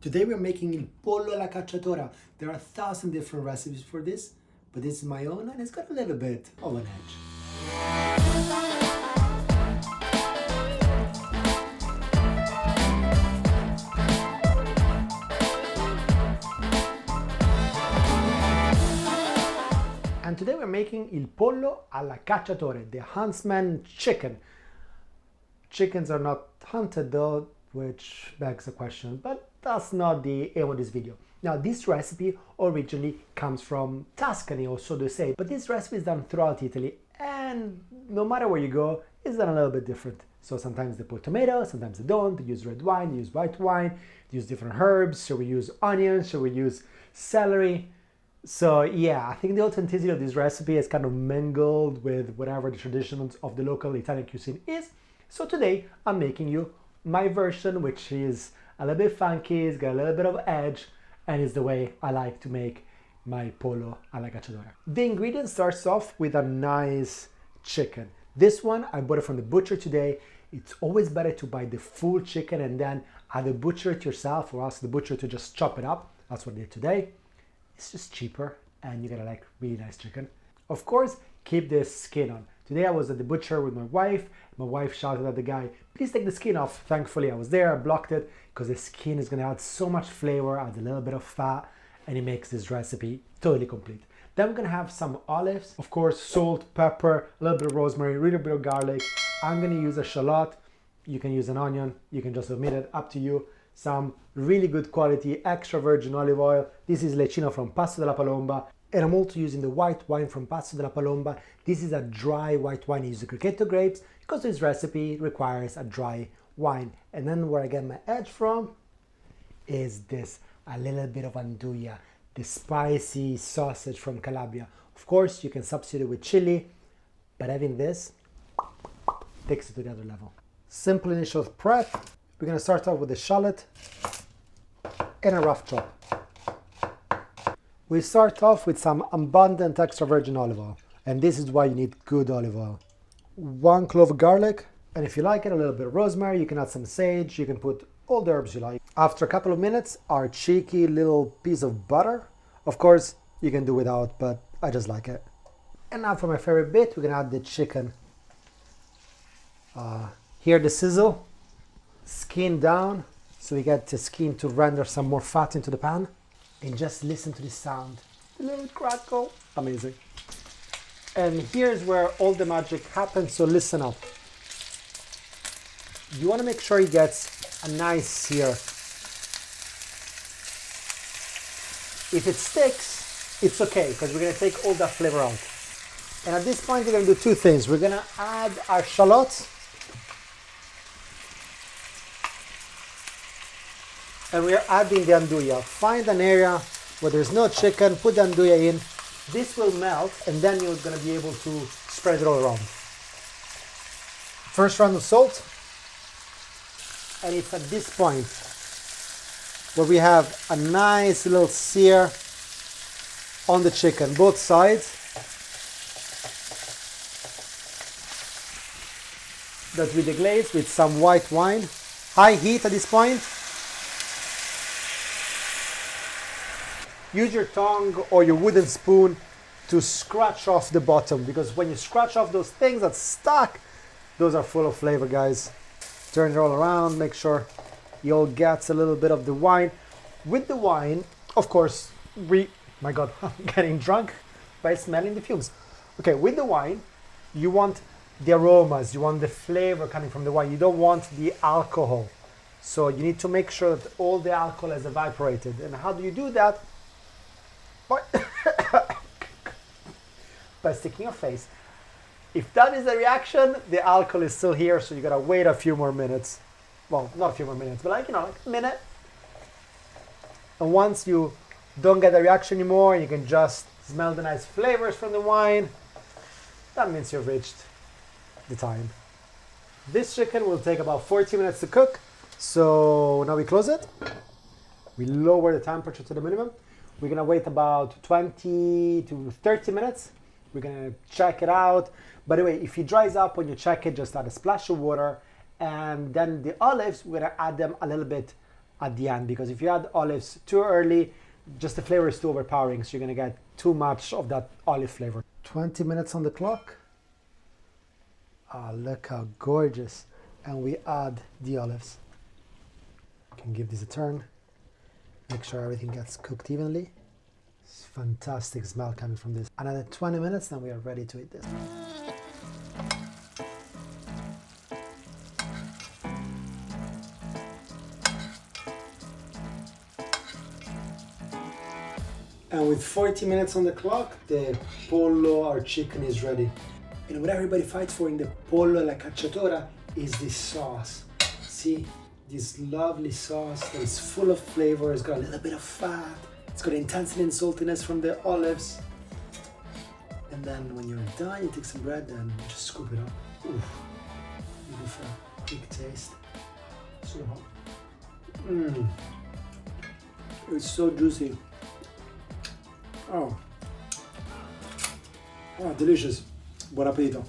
Today we're making il pollo alla cacciatora. There are 1,000 different recipes for this, but this is my own and it's got a little bit of an edge. And today we're making il pollo alla cacciatore, the huntsman chicken. Chickens are not hunted though, which begs a question, but that's not the aim of this video. Now, this recipe originally comes from Tuscany, or so they say, but this recipe is done throughout Italy, and no matter where you go, it's done a little bit different. So sometimes they put tomatoes, sometimes they don't. They use red wine, they use white wine, they use different herbs. So we use onions, so we use celery. So yeah, I think the authenticity of this recipe is kind of mingled with whatever the traditions of the local Italian cuisine is. So today I'm making you my version, which is a little bit funky, it's got a little bit of edge, and it's the way I like to make my pollo alla cacciatora. The ingredient starts off with a nice chicken. This one, I bought it from the butcher today. It's always better to buy the full chicken and then either butcher it yourself or ask the butcher to just chop it up. That's what I did today. It's just cheaper and you get a like really nice chicken. Of course, keep the skin on. Today I was at the butcher with my wife. My wife shouted at the guy, please take the skin off. Thankfully I was there, I blocked it because the skin is gonna add so much flavor, adds a little bit of fat, and it makes this recipe totally complete. Then we're gonna have some olives, of course, salt, pepper, a little bit of rosemary, a little bit of garlic. I'm gonna use a shallot. You can use an onion, you can just omit it, up to you. Some really good quality extra virgin olive oil. This is Lecino from Passo della Palomba. And I'm also using the white wine from Passo della Palomba. This is a dry white wine. I use the Cacciatore grapes because this recipe requires a dry wine. And then where I get my edge from is this, a little bit of Nduja, the spicy sausage from Calabria. Of course, you can substitute with chili, but having this takes it to the other level. Simple initial prep. We're gonna start off with a shallot and a rough chop. We start off with some abundant extra virgin olive oil, and this is why you need good olive oil. 1 clove of garlic, and if you like it, a little bit of rosemary. You can add some sage, you can put all the herbs you like. After a couple of minutes, our cheeky little piece of butter. Of course, you can do without, but I just like it. And now for my favorite bit, we're gonna add the chicken. Hear the sizzle? Skin down, so we get the skin to render some more fat into the pan. And just listen to the sound. The little crackle. Amazing. And here's where all the magic happens, so listen up. You want to make sure it gets a nice sear. If it sticks, it's okay, because we're going to take all that flavor out. And at this point, we're going to do two things. We're going to add our shallots. And we're adding the Nduja. Find an area where there's no chicken, put the Nduja in. This will melt, and then you're gonna be able to spread it all around. First round of salt. And it's at this point where we have a nice little sear on the chicken, both sides. That we deglaze with some white wine. High heat at this point. Use your tongue or your wooden spoon to scratch off the bottom, because when you scratch off those things that's stuck, those are full of flavor, guys. Turn it all around, make sure you all get a little bit of the wine. With the wine, of course, my God, I'm getting drunk by smelling the fumes. Okay, with the wine, you want the aromas, you want the flavor coming from the wine. You don't want the alcohol. So you need to make sure that all the alcohol has evaporated. And how do you do that? By sticking your face. If that is the reaction, the alcohol is still here, so you gotta wait a few more minutes. Well, not a few more minutes, but like a minute. And once you don't get the reaction anymore, you can just smell the nice flavors from the wine. That means you've reached the time. This chicken will take about 40 minutes to cook. So now we close it. We lower the temperature to the minimum. We're gonna wait about 20 to 30 minutes. We're gonna check it out. By the way, if it dries up when you check it, just add a splash of water. And then the olives, we're gonna add them a little bit at the end, because if you add olives too early, just the flavor is too overpowering, so you're gonna get too much of that olive flavor. 20 minutes on the clock. Ah, look how gorgeous. And we add the olives. Can give this a turn. Make sure everything gets cooked evenly. It's fantastic smell coming from this. Another 20 minutes, then we are ready to eat this. And with 40 minutes on the clock, the pollo, our chicken, is ready. And what everybody fights for in the pollo alla cacciatora is this sauce. See, this lovely sauce that is full of flavor. It's got a little bit of fat. It's got intensity and saltiness from the olives. And then when you're done, you take some bread and just scoop it up. Oof. Beautiful, quick taste. So hot. It's so juicy. Oh, delicious. Buon appetito.